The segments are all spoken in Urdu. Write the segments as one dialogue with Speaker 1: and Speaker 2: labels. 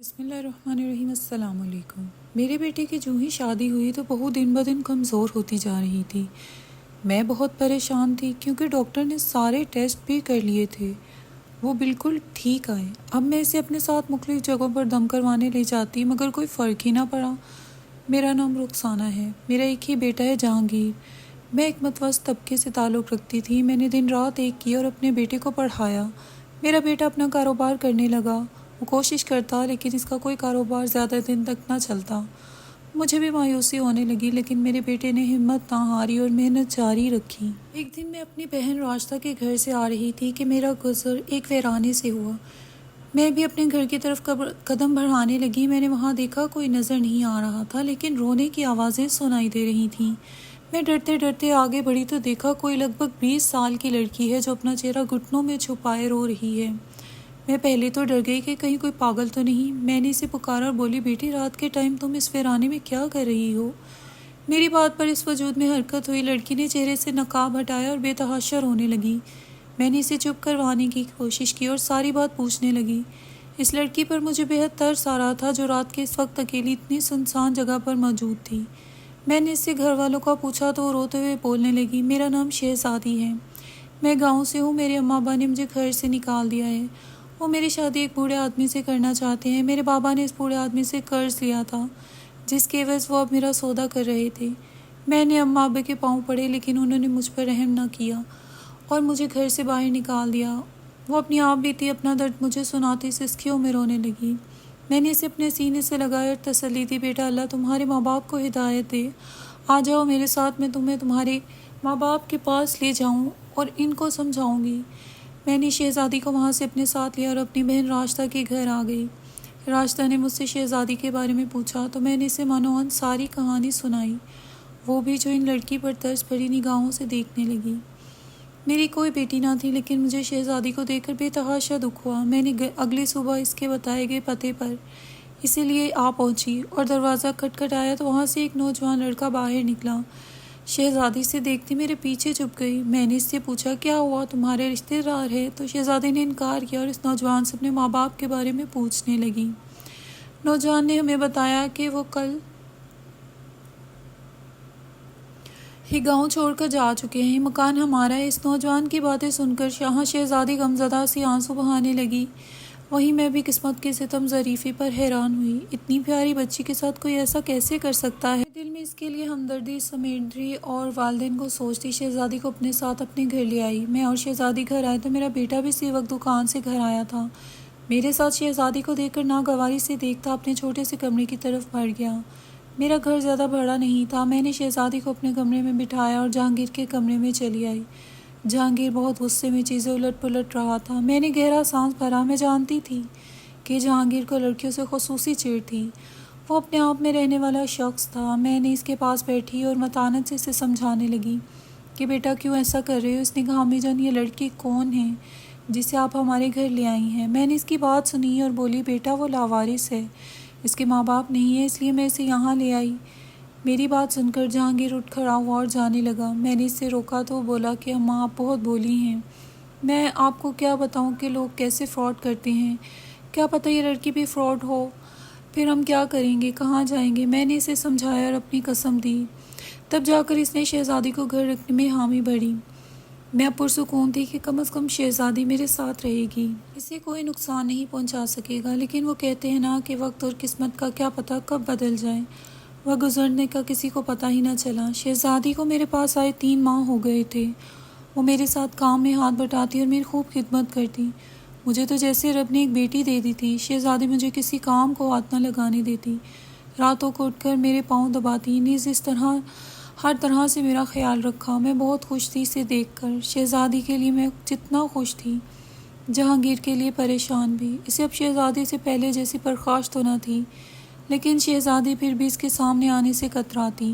Speaker 1: بسم اللہ الرحمن الرحیم۔ السلام علیکم۔ میرے بیٹے کی جو ہی شادی ہوئی تو بہو دن بدن کمزور ہوتی جا رہی تھی۔ میں بہت پریشان تھی کیونکہ ڈاکٹر نے سارے ٹیسٹ بھی کر لیے تھے، وہ بالکل ٹھیک آئے۔ اب میں اسے اپنے ساتھ مختلف جگہوں پر دم کروانے لے جاتی مگر کوئی فرق ہی نہ پڑا۔ میرا نام رخسانہ ہے، میرا ایک ہی بیٹا ہے جہانگیر۔ میں ایک متوسط طبقے سے تعلق رکھتی تھی۔ میں نے دن رات ایک کی اور اپنے بیٹے کو پڑھایا۔ میرا بیٹا اپنا کاروبار کرنے لگا، وہ کوشش کرتا لیکن اس کا کوئی کاروبار زیادہ دن تک نہ چلتا۔ مجھے بھی مایوسی ہونے لگی لیکن میرے بیٹے نے ہمت نہ ہاری اور محنت جاری رکھی۔ ایک دن میں اپنی بہن راشدہ کے گھر سے آ رہی تھی کہ میرا گزر ایک ویرانے سے ہوا۔ میں بھی اپنے گھر کی طرف قدم بڑھانے لگی۔ میں نے وہاں دیکھا کوئی نظر نہیں آ رہا تھا لیکن رونے کی آوازیں سنائی دے رہی تھیں۔ میں ڈرتے ڈرتے آگے بڑھی تو دیکھا کوئی لگ بھگ 20 سال کی لڑکی ہے جو اپنا چہرہ گھٹنوں میں چھپائے رو رہی ہے۔ میں پہلے تو ڈر گئی کہ کہیں کوئی پاگل تو نہیں۔ میں نے اسے پکارا اور بولی، بیٹی رات کے ٹائم تم اس ویرانے میں کیا کر رہی ہو؟ میری بات پر اس وجود میں حرکت ہوئی۔ لڑکی نے چہرے سے نقاب ہٹایا اور بے تحاشا رونے لگی۔ میں نے اسے چپ کروانے کی کوشش کی اور ساری بات پوچھنے لگی۔ اس لڑکی پر مجھے بہت ترس آ رہا تھا جو رات کے اس وقت اکیلی اتنی سنسان جگہ پر موجود تھی۔ میں نے اس سے گھر والوں کا پوچھا تو وہ روتے ہوئے بولنے لگی، میرا نام شہزادی ہے، میں گاؤں سے ہوں، میرے اماں ابا نے مجھے گھر سے نکال دیا ہے، وہ میری شادی ایک بوڑھے آدمی سے کرنا چاہتے ہیں۔ میرے بابا نے اس بوڑھے آدمی سے قرض لیا تھا جس کے عوض وہ اب میرا سودا کر رہے تھے۔ میں نے اماں ابا کے پاؤں پڑے لیکن انہوں نے مجھ پر رحم نہ کیا اور مجھے گھر سے باہر نکال دیا۔ وہ اپنی آپ بیتی اپنا درد مجھے سناتی سسکیوں میں رونے لگی۔ میں نے اسے اپنے سینے سے لگایا اور تسلی دی، بیٹا اللہ تمہارے ماں باپ کو ہدایت دے، آ جاؤ میرے ساتھ، میں تمہیں تمہارے ماں باپ کے پاس لے جاؤں اور ان کو سمجھاؤں گی۔ میں نے شہزادی کو وہاں سے اپنے ساتھ لیا اور اپنی بہن راشدہ کے گھر آ گئی۔ راشدہ نے مجھ سے شہزادی کے بارے میں پوچھا تو میں نے اسے مانوان ساری کہانی سنائی، وہ بھی جو ان لڑکی پر ترس بھری نگاہوں سے دیکھنے لگی۔ میری کوئی بیٹی نہ تھی لیکن مجھے شہزادی کو دیکھ کر بے تحاشا دکھ ہوا۔ میں نے اگلی صبح اس کے بتائے گئے پتے پر اسی لیے آ پہنچی اور دروازہ کھٹکھٹایا تو وہاں سے ایک نوجوان لڑکا باہر نکلا۔ شہزادی سے دیکھتی میرے پیچھے چھپ گئی۔ میں نے اس سے پوچھا، کیا ہوا، تمہارے رشتے دار ہے؟ تو شہزادی نے انکار کیا اور اس نوجوان سے اپنے ماں باپ کے بارے میں پوچھنے لگی۔ نوجوان نے ہمیں بتایا کہ وہ کل ہی گاؤں چھوڑ کر جا چکے ہیں، مکان ہمارا ہے۔ اس نوجوان کی باتیں سن کر شہزادی غمزدہ سی آنسو بہانے لگی۔ وہیں میں بھی قسمت کے ستم ظریفی پر حیران ہوئی، اتنی پیاری بچی کے ساتھ کوئی ایسا کیسے کر سکتا ہے؟ دل میں اس کے لیے ہمدردی سمیٹتی اور والدین کو سوچتی شہزادی کو اپنے ساتھ اپنے گھر لے آئی۔ میں اور شہزادی گھر آئے تو میرا بیٹا بھی اسی وقت دکان سے گھر آیا تھا۔ میرے ساتھ شہزادی کو دیکھ کر ناگواری سے دیکھتا اپنے چھوٹے سے کمرے کی طرف بڑھ گیا۔ میرا گھر زیادہ بڑا نہیں تھا۔ میں نے شہزادی کو اپنے کمرے میں بٹھایا اور جہانگیر کے کمرے میں چلی آئی۔ جہانگیر بہت غصے میں چیزیں الٹ پلٹ رہا تھا۔ میں نے گہرا سانس بھرا۔ میں جانتی تھی کہ جہانگیر کو لڑکیوں سے خصوصی چڑ تھی، وہ اپنے آپ میں رہنے والا شخص تھا۔ میں نے اس کے پاس بیٹھی اور متانت سے اسے سمجھانے لگی کہ بیٹا کیوں ایسا کر رہے ہو؟ اس نے کہا، امی جان یہ لڑکی کون ہے جسے آپ ہمارے گھر لے آئی ہیں؟ میں نے اس کی بات سنی اور بولی، بیٹا وہ لاوارث ہے، اس کے ماں باپ نہیں ہیں، اس لیے میں اسے یہاں لے آئی۔ میری بات سن کر جہانگیر اٹھ کھڑا ہوا اور جانے لگا۔ میں نے اس سے روکا تو وہ بولا کہ اماں آپ بہت بولی ہیں، میں آپ کو کیا بتاؤں کہ لوگ کیسے فراڈ کرتے ہیں، کیا پتہ یہ لڑکی بھی فراڈ ہو، پھر ہم کیا کریں گے، کہاں جائیں گے؟ میں نے اسے سمجھایا اور اپنی قسم دی، تب جا کر اس نے شہزادی کو گھر رکھنے میں حامی بھری۔ میں پرسکون تھی کہ کم از کم شہزادی میرے ساتھ رہے گی، اسے کوئی نقصان نہیں پہنچا سکے گا۔ لیکن وہ کہتے ہیں نا کہ وقت اور قسمت کا کیا پتہ کب بدل جائے، وہ گزرنے کا کسی کو پتہ ہی نہ چلا۔ شہزادی کو میرے پاس آئے 3 ماہ ہو گئے تھے۔ وہ میرے ساتھ کام میں ہاتھ بٹاتی اور میری خوب خدمت کرتی، مجھے تو جیسے رب نے ایک بیٹی دے دی تھی۔ شہزادی مجھے کسی کام کو ہاتھ نہ لگانے دیتی، راتوں کو اٹھ کر میرے پاؤں دباتی، نیز اس طرح ہر طرح سے میرا خیال رکھا۔ میں بہت خوش تھی اسے دیکھ کر۔ شہزادی کے لیے میں جتنا خوش تھی، جہانگیر کے لیے پریشان بھی۔ اسے اب شہزادی سے پہلے جیسی پرخاش تو نہ تھی، لیکن شہزادی پھر بھی اس کے سامنے آنے سے کتراتی۔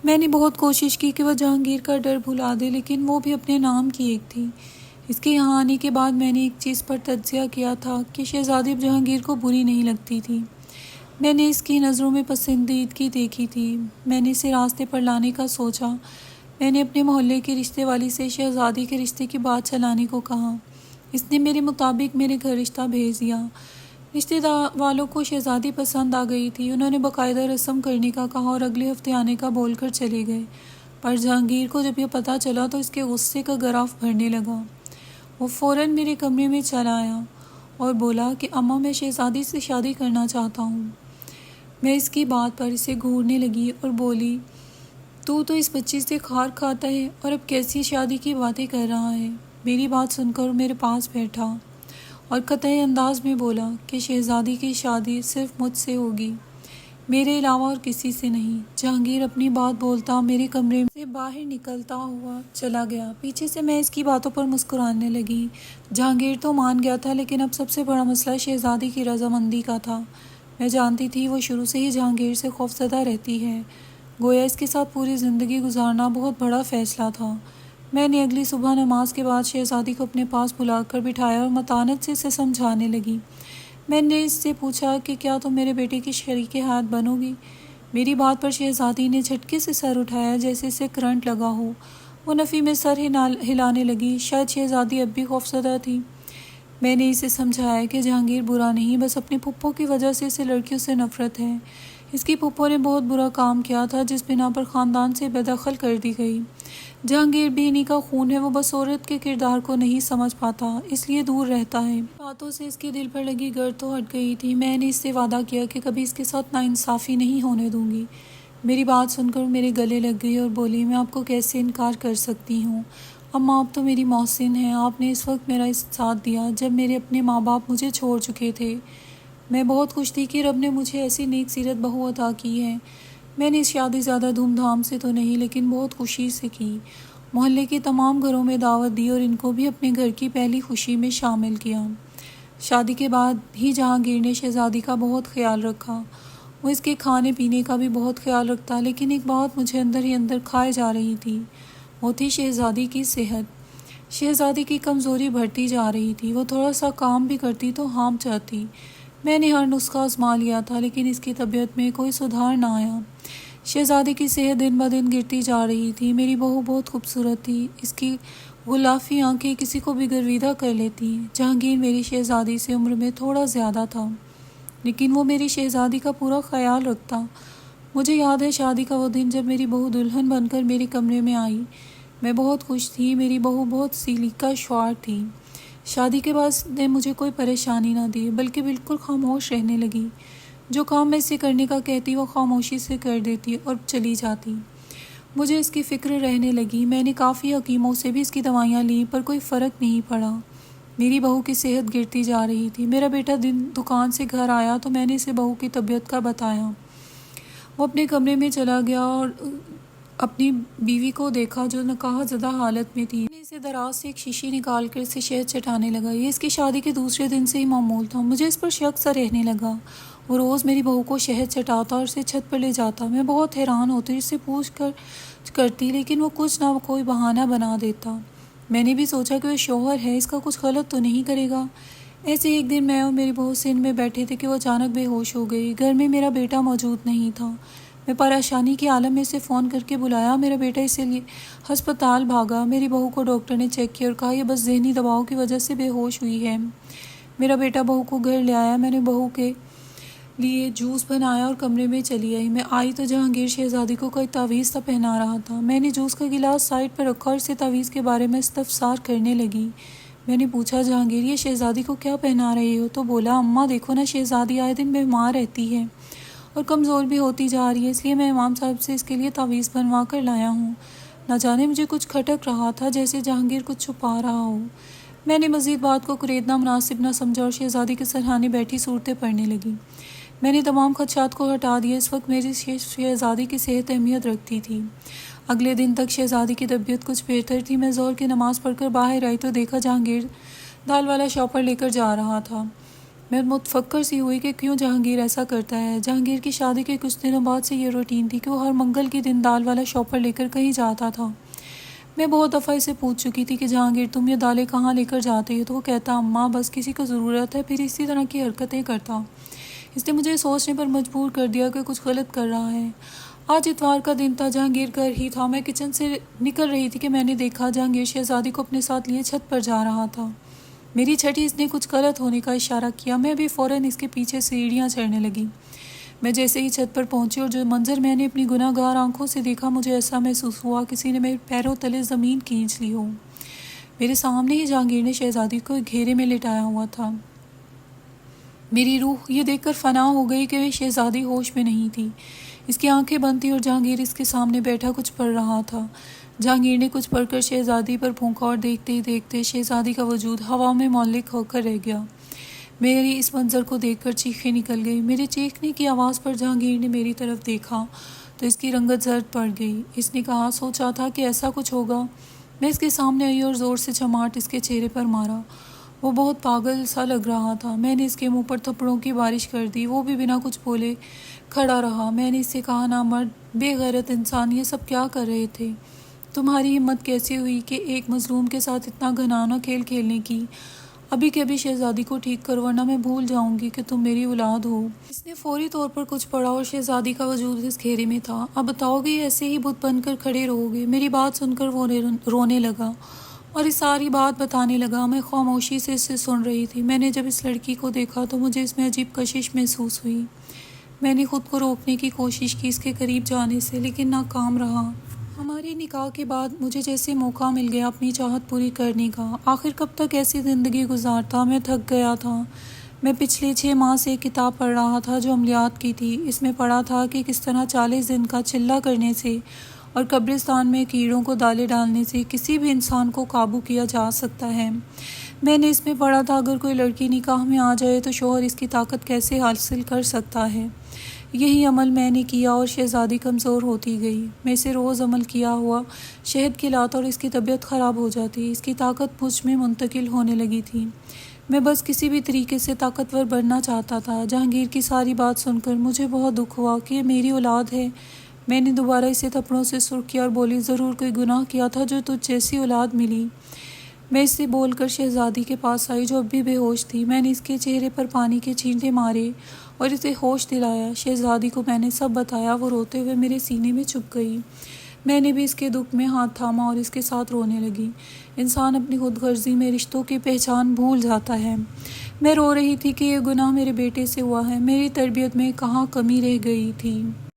Speaker 1: میں نے بہت کوشش کی کہ وہ جہانگیر کا ڈر بھلا دے، لیکن وہ بھی اپنے نام کی ایک تھی۔ اس کے یہاں آنے کے بعد میں نے ایک چیز پر تجزیہ کیا تھا کہ شہزادی اب جہانگیر کو بری نہیں لگتی تھی۔ میں نے اس کی نظروں میں پسندیدگی دیکھی تھی۔ میں نے اسے راستے پر لانے کا سوچا۔ میں نے اپنے محلے کی رشتے والی سے شہزادی کے رشتے کی بات چلانے کو کہا۔ اس نے میرے مطابق میرے گھر رشتہ بھیج دیا، رشتے دار والوں کو شہزادی پسند آ گئی تھی۔ انہوں نے باقاعدہ رسم کرنے کا کہا اور اگلے ہفتے آنے کا بول کر چلے گئے، پر جہانگیر کو جب یہ پتہ چلا تو اس کے غصے کا گراف بھرنے لگا۔ وہ فوراً میرے کمرے میں چلا آیا اور بولا کہ اماں، میں شہزادی سے شادی کرنا چاہتا ہوں۔ میں اس کی بات پر اسے گھورنے لگی اور بولی، تو اس بچی سے کھار کھاتا ہے اور اب کیسی شادی کی باتیں کر رہا ہے؟ میری بات سن کر میرے پاس بیٹھا اور قطعی انداز میں بولا کہ شہزادی کی شادی صرف مجھ سے ہوگی، میرے علاوہ اور کسی سے نہیں۔ جہانگیر اپنی بات بولتا میرے کمرے سے باہر نکلتا ہوا چلا گیا۔ پیچھے سے میں اس کی باتوں پر مسکرانے لگی۔ جہانگیر تو مان گیا تھا، لیکن اب سب سے بڑا مسئلہ شہزادی کی رضامندی کا تھا۔ میں جانتی تھی وہ شروع سے ہی جہانگیر سے خوفزدہ رہتی ہے، گویا اس کے ساتھ پوری زندگی گزارنا بہت بڑا فیصلہ تھا۔ میں نے اگلی صبح نماز کے بعد شہزادی کو اپنے پاس بلا کر بٹھایا اور متانت سے اسے سمجھانے لگی۔ میں نے اس سے پوچھا کہ کیا تم میرے بیٹے کی شریک حیات بنو گی؟ میری بات پر شہزادی نے جھٹکے سے سر اٹھایا جیسے اسے کرنٹ لگا ہو۔ وہ نفی میں سر ہلانے لگی۔ شاید شہزادی اب بھی خوفزدہ تھی۔ میں نے اسے سمجھایا کہ جہانگیر برا نہیں، بس اپنی پھپھو کی وجہ سے اسے لڑکیوں سے نفرت ہے۔ اس کی پھپھو نے بہت برا کام کیا تھا جس بنا پر خاندان سے بے دخل کر دی گئی۔ جہانگیر بھی انہی کا خون ہے، وہ بس عورت کے کردار کو نہیں سمجھ پاتا، اس لیے دور رہتا ہے۔ باتوں سے اس کے دل پر لگی گرد تو ہٹ گئی تھی۔ میں نے اس سے وعدہ کیا کہ کبھی اس کے ساتھ ناانصافی نہیں ہونے دوں گی۔ میری بات سن کر میرے گلے لگ گئی اور بولی، میں آپ کو کیسے انکار کر سکتی ہوں؟ اماں، آپ تو میری محسن ہیں، آپ نے اس وقت میرا ساتھ دیا جب میرے اپنے ماں باپ مجھے چھوڑ چکے تھے۔ میں بہت خوش تھی کہ رب نے مجھے ایسی نیک سیرت بہو عطا کی ہے۔ میں نے شادی زیادہ دھوم دھام سے تو نہیں، لیکن بہت خوشی سے کی۔ محلے کے تمام گھروں میں دعوت دی اور ان کو بھی اپنے گھر کی پہلی خوشی میں شامل کیا۔ شادی کے بعد ہی جہانگیر نے شہزادی کا بہت خیال رکھا۔ وہ اس کے کھانے پینے کا بھی بہت خیال رکھتا، لیکن ایک بات مجھے اندر ہی اندر کھائے جا رہی تھی، وہ تھی شہزادی کی صحت۔ شہزادی کی کمزوری بڑھتی جا رہی تھی، وہ تھوڑا سا کام بھی کرتی تو ہانپ جاتی۔ میں نے ہر نسخہ آزما لیا تھا، لیکن اس کی طبیعت میں کوئی سدھار نہ آیا۔ شہزادی کی صحت دن بدن گرتی جا رہی تھی۔ میری بہو بہت خوبصورت تھی، اس کی غلافی آنکھیں کسی کو بھی گرویدہ کر لیتی۔ جہانگیر میری شہزادی سے عمر میں تھوڑا زیادہ تھا، لیکن وہ میری شہزادی کا پورا خیال رکھتا۔ مجھے یاد ہے شادی کا وہ دن جب میری بہو دلہن بن کر میرے کمرے میں آئی۔ میں بہت خوش تھی، میری بہو بہت سلیقہ شعار تھی۔ شادی کے بعد نے مجھے کوئی پریشانی نہ دی، بلکہ بالکل خاموش رہنے لگی۔ جو کام میں اسے کرنے کا کہتی وہ خاموشی سے کر دیتی اور چلی جاتی۔ مجھے اس کی فکر رہنے لگی۔ میں نے کافی حکیموں سے بھی اس کی دوائیاں لیں پر کوئی فرق نہیں پڑا۔ میری بہو کی صحت گرتی جا رہی تھی۔ میرا بیٹا دکان سے گھر آیا تو میں نے اسے بہو کی طبیعت کا بتایا۔ وہ اپنے کمرے میں چلا گیا اور اپنی بیوی کو دیکھا جو نکاح زدہ حالت میں تھی۔ میں نے اسے دراز سے ایک شیشی نکال کر اسے شہد چٹانے لگا۔ یہ اس کی شادی کے دوسرے دن سے ہی معمول تھا۔ مجھے اس پر شک سا رہنے لگا۔ وہ روز میری بہو کو شہد چٹاتا اور اسے چھت پر لے جاتا۔ میں بہت حیران ہوتی، اس سے پوچھ کر کرتی، لیکن وہ کچھ نہ کوئی بہانہ بنا دیتا۔ میں نے بھی سوچا کہ وہ شوہر ہے، اس کا کچھ غلط تو نہیں کرے گا۔ ایسے ایک دن میں اور میری بہو سندھ میں بیٹھے تھے کہ وہ اچانک بے ہوش ہو گئی۔ گھر میں میرا بیٹا موجود نہیں تھا۔ میں پریشانی کے عالم میں اسے فون کر کے بلایا۔ میرا بیٹا اسی لیے ہسپتال بھاگا۔ میری بہو کو ڈاکٹر نے چیک کیا اور کہا یہ بس ذہنی دباؤ کی وجہ سے بے ہوش ہوئی ہے۔ میرا بیٹا بہو کو گھر لے آیا۔ میں نے بہو کے لیے جوس بنایا اور کمرے میں چلی آئی۔ میں آئی تو جہانگیر شہزادی کو کوئی تعویذ سا پہنا رہا تھا۔ میں نے جوس کا گلاس سائڈ پر رکھا اور اسے تعویذ کے بارے میں استفسار کرنے لگی۔ میں نے پوچھا، جہانگیر یہ شہزادی کو کیا پہنا رہے ہو؟ تو بولا، اماں دیکھو نا، شہزادی آئے دن بیمار رہتی ہے اور کمزور بھی ہوتی جا رہی ہے، اس لیے میں امام صاحب سے اس کے لیے تعویذ بنوا کر لایا ہوں۔ نہ جانے مجھے کچھ کھٹک رہا تھا، جیسے جہانگیر کچھ چھپا رہا ہو۔ میں نے مزید بات کو کریدنا مناسب نہ سمجھا اور شہزادی کے سرہانے بیٹھی صورتیں پڑھنے لگی۔ میں نے تمام خدشات کو ہٹا دیا۔ اس وقت میری شہزادی کی صحت اہمیت رکھتی تھی۔ اگلے دن تک شہزادی کی طبیعت کچھ بہتر تھی۔ میں ظہر کی نماز پڑھ کر باہر آئی تو دیکھا جہانگیر دال والا شاپر لے کر جا رہا تھا۔ میں متفکر سی ہوئی کہ کیوں جہانگیر ایسا کرتا ہے۔ جہانگیر کی شادی کے کچھ دنوں بعد سے یہ روٹین تھی کہ وہ ہر منگل کے دن دال والا شاپر لے کر کہیں جاتا تھا۔ میں بہت دفعہ اسے پوچھ چکی تھی کہ جہانگیر تم یہ دالیں کہاں لے کر جاتے ہو؟ تو وہ کہتا، اماں بس کسی کو ضرورت ہے، پھر اسی طرح کی حرکتیں کرتا۔ اس نے مجھے سوچنے پر مجبور کر دیا کہ کچھ غلط کر رہا ہے۔ آج اتوار کا دن تھا، جہانگیر گھر ہی تھا۔ میں کچن سے نکل رہی تھی کہ میں نے دیکھا جہانگیر شہزادی کو اپنے ساتھ لیے چھت پر جا رہا تھا۔ میری چھٹی اس نے کچھ غلط ہونے کا اشارہ کیا۔ میں بھی فوراً اس کے پیچھے سیڑھیاں چڑھنے لگی۔ میں جیسے ہی چھت پر پہنچی اور جو منظر میں نے اپنی گناہ گار آنکھوں سے دیکھا، مجھے ایسا محسوس ہوا کسی نے میرے پیروں تلے زمین کھینچ لی ہو۔ میرے سامنے ہی جہانگیر نے شہزادی کو ایک گھیرے میں لٹایا ہوا تھا۔ میری روح یہ دیکھ کر فنا ہو گئی کہ وہ شہزادی ہوش میں نہیں تھی۔ اس کی آنکھیں بند تھیں اور جہانگیر اس کے سامنے بیٹھا کچھ پڑھ رہا تھا۔ جہانگیر نے کچھ پڑھ کر شہزادی پر پھونکا اور دیکھتے ہی دیکھتے شہزادی کا وجود ہوا میں معلق ہو کر رہ گیا۔ میری اس منظر کو دیکھ کر چیخیں نکل گئی۔ میرے چیخنے کی آواز پر جہانگیر نے میری طرف دیکھا تو اس کی رنگت زرد پڑ گئی۔ اس نے کہا، سوچا تھا کہ ایسا کچھ ہوگا۔ میں اس کے سامنے آئی اور زور سے چماٹ اس کے چہرے پر مارا۔ وہ بہت پاگل سا لگ رہا تھا۔ میں نے اس کے منہ پر تھپڑوں کی بارش کر دی۔ وہ بھی بنا کچھ بولے کھڑا رہا۔ میں نے اس سے کہا، نامرد، بے غیرت انسان، یہ سب کیا کر رہے تھے؟ تمہاری ہمت کیسے ہوئی کہ ایک مظلوم کے ساتھ اتنا گھناؤنا کھیل کھیلنے کی؟ ابھی کے ابھی شہزادی کو ٹھیک کرو ورنہ میں بھول جاؤں گی کہ تم میری اولاد ہو۔ اس نے فوری طور پر کچھ پڑھا اور شہزادی کا وجود اس گھیرے میں تھا۔ اب بتاؤ گے ایسے ہی بت بن کر کھڑے رہو گے؟ میری بات سن کر وہ رونے لگا اور اس ساری بات بتانے لگا۔ میں خاموشی سے اسے سن رہی تھی۔ میں نے جب اس لڑکی کو دیکھا تو مجھے اس میں عجیب کشش محسوس ہوئی۔ میں نے خود کو روکنے کی کوشش کی اس کے قریب جانے سے، لیکن ناکام رہا۔ ہمارے نکاح کے بعد مجھے جیسے موقع مل گیا اپنی چاہت پوری کرنے کا۔ آخر کب تک ایسی زندگی گزارتا؟ میں تھک گیا تھا۔ میں پچھلے 6 ماہ سے ایک کتاب پڑھ رہا تھا جو عملیات کی تھی۔ اس میں پڑھا تھا کہ کس طرح 40 دن کا چلہ کرنے سے اور قبرستان میں کیڑوں کو دالے ڈالنے سے کسی بھی انسان کو قابو کیا جا سکتا ہے۔ میں نے اس میں پڑھا تھا اگر کوئی لڑکی نکاح میں آ جائے تو شوہر اس کی طاقت کیسے حاصل کر سکتا ہے۔ یہی عمل میں نے کیا اور شہزادی کمزور ہوتی گئی۔ میں اسے روز عمل کیا ہوا شہد کھلاتا اور اس کی طبیعت خراب ہو جاتی۔ اس کی طاقت مجھ میں منتقل ہونے لگی تھی۔ میں بس کسی بھی طریقے سے طاقتور بننا چاہتا تھا۔ جہانگیر کی ساری بات سن کر مجھے بہت دکھ ہوا کہ یہ میری اولاد ہے۔ میں نے دوبارہ اسے تھپڑوں سے سرخ کیا اور بولی، ضرور کوئی گناہ کیا تھا جو تجھ جیسی اولاد ملی۔ میں اس سے بول کر شہزادی کے پاس آئی جو اب بھی بے ہوش تھی۔ میں نے اس کے چہرے پر پانی کے چھینٹے مارے اور اسے ہوش دلایا۔ شہزادی کو میں نے سب بتایا۔ وہ روتے ہوئے میرے سینے میں چھپ گئی۔ میں نے بھی اس کے دکھ میں ہاتھ تھاما اور اس کے ساتھ رونے لگی۔ انسان اپنی خود غرضی میں رشتوں کی پہچان بھول جاتا ہے۔ میں رو رہی تھی کہ یہ گناہ میرے بیٹے سے ہوا ہے۔ میری تربیت میں کہاں کمی رہ گئی تھی۔